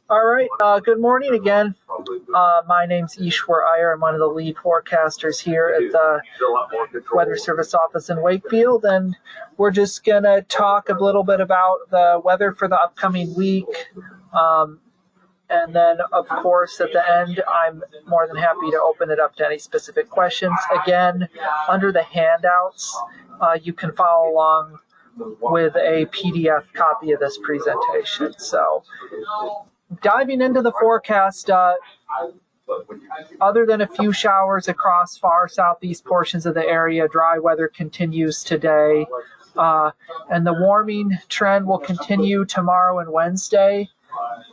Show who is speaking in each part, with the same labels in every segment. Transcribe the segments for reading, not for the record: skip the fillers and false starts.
Speaker 1: All right, good morning again. My name's Ishwar Iyer. I'm one of the lead forecasters here at the Weather Service office in Wakefield, and we're just going to talk a little bit about the weather for the upcoming week. And then, of course, at the end, I'm more than happy to open it up to any specific questions. Again, under the handouts, you can follow along with a PDF copy of this presentation. So, diving into the forecast, other than a few showers across far southeast portions of the area, dry weather continues today. And the warming trend will continue tomorrow and Wednesday,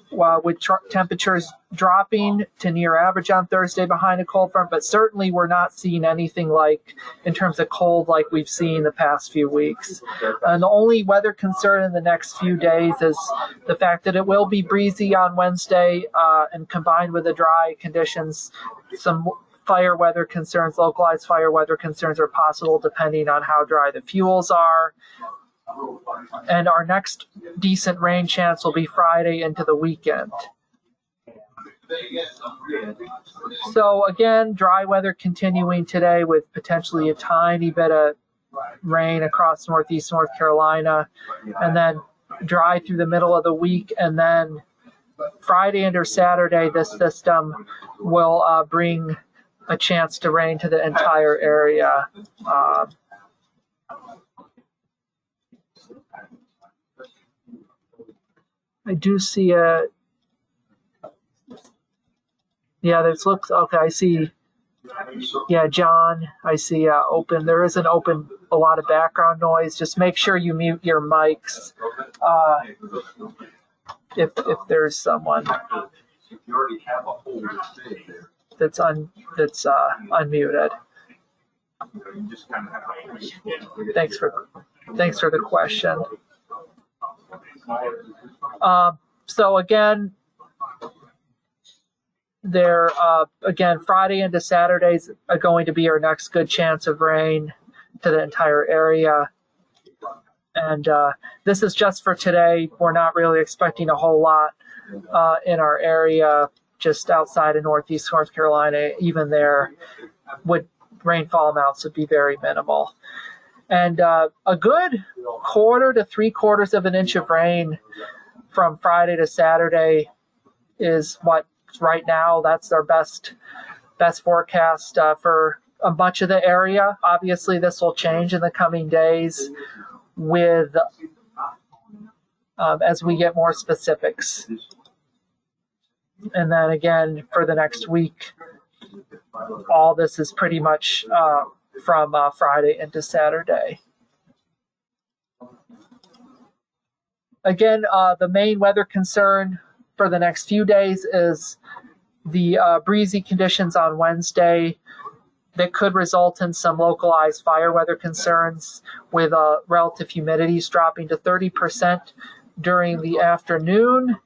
Speaker 1: with temperatures dropping to near average on Thursday behind a cold front. But certainly we're not seeing anything like, in terms of cold, like we've seen the past few weeks. And the only weather concern in the next few days is the fact that it will be breezy on Wednesday, and combined with the dry conditions, some fire weather concerns, localized fire weather concerns are possible depending on how dry the fuels are. And our next decent rain chance will be Friday into the weekend. So again, dry weather continuing today with potentially a tiny bit of rain across northeast North Carolina, and then dry through the middle of the week. And then Friday into Saturday, this system will bring a chance to rain to the entire area. I do see this looks okay. I see, John, I see open. There is a lot of background noise. Just make sure you mute your mics if there's someone that's unmuted. Thanks for the question. So again, Friday into Saturdays are going to be our next good chance of rain to the entire area. And this is just for today. We're not really expecting a whole lot in our area, just outside of northeast North Carolina. Even there, rainfall amounts would be very minimal. And a good 1/4 to 3/4 of an inch of rain from Friday to Saturday is what right now, that's our best forecast for a bunch of the area. Obviously, this will change in the coming days with as we get more specifics. And then again, for the next week, all this is pretty much from Friday into Saturday. Again, the main weather concern for the next few days is the breezy conditions on Wednesday that could result in some localized fire weather concerns, with relative humidities dropping to 30% during the afternoon.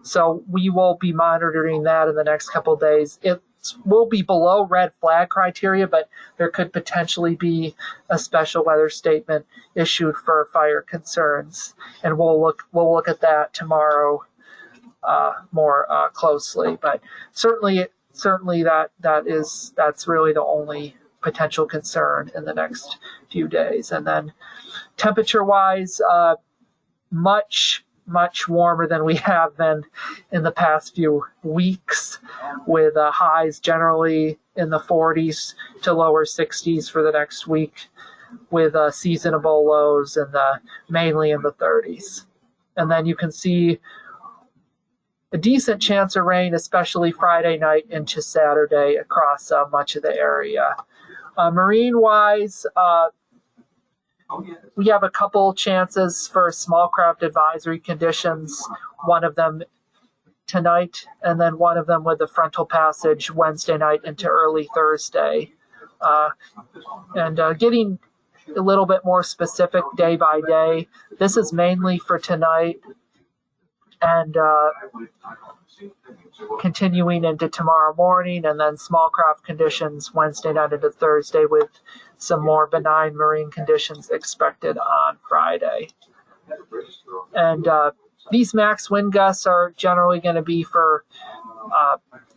Speaker 1: So we will be monitoring that in the next couple of days. It will be below red flag criteria, but there could potentially be a special weather statement issued for fire concerns, and we'll look at that tomorrow more closely. But certainly that's really the only potential concern in the next few days. And then temperature-wise, much warmer than we have been in the past few weeks, with highs generally in the 40s to lower 60s for the next week, with seasonable lows mainly in the 30s. And then you can see a decent chance of rain, especially Friday night into Saturday across much of the area. Marine-wise, we have a couple chances for small craft advisory conditions, one of them tonight, and then one of them with the frontal passage Wednesday night into early Thursday. And getting a little bit more specific day by day, this is mainly for tonight and continuing into tomorrow morning, and then small craft conditions Wednesday night into Thursday, with some more benign marine conditions expected on Friday. And these max wind gusts are generally going to be for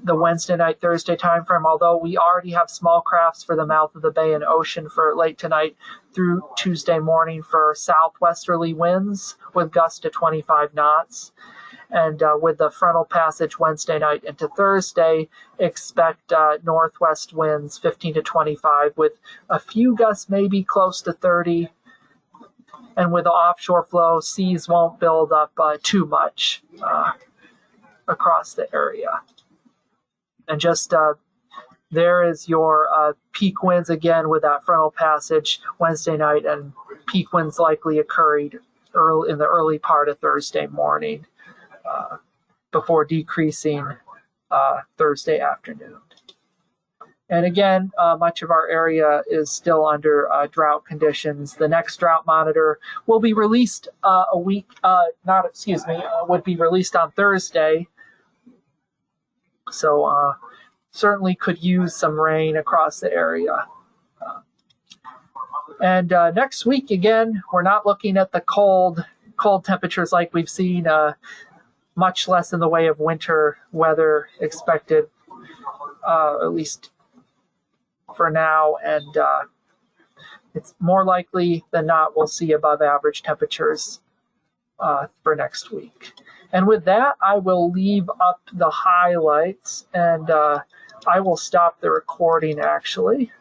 Speaker 1: the Wednesday night, Thursday timeframe, although we already have small crafts for the mouth of the bay and ocean for late tonight through Tuesday morning for southwesterly winds with gusts to 25 knots. And with the frontal passage Wednesday night into Thursday, expect northwest winds 15 to 25 with a few gusts maybe close to 30. And with the offshore flow, seas won't build up too much across the area. And just there is your peak winds again with that frontal passage Wednesday night, and peak winds likely occurring in the early part of Thursday morning before decreasing Thursday afternoon. And again, much of our area is still under drought conditions. The next drought monitor will be released would be released on Thursday. So certainly could use some rain across the area. And next week, again, we're not looking at the cold temperatures like we've seen, much less in the way of winter weather expected, at least for now, and it's more likely than not we'll see above average temperatures for next week. And with that, I will leave up the highlights, and I will stop the recording actually.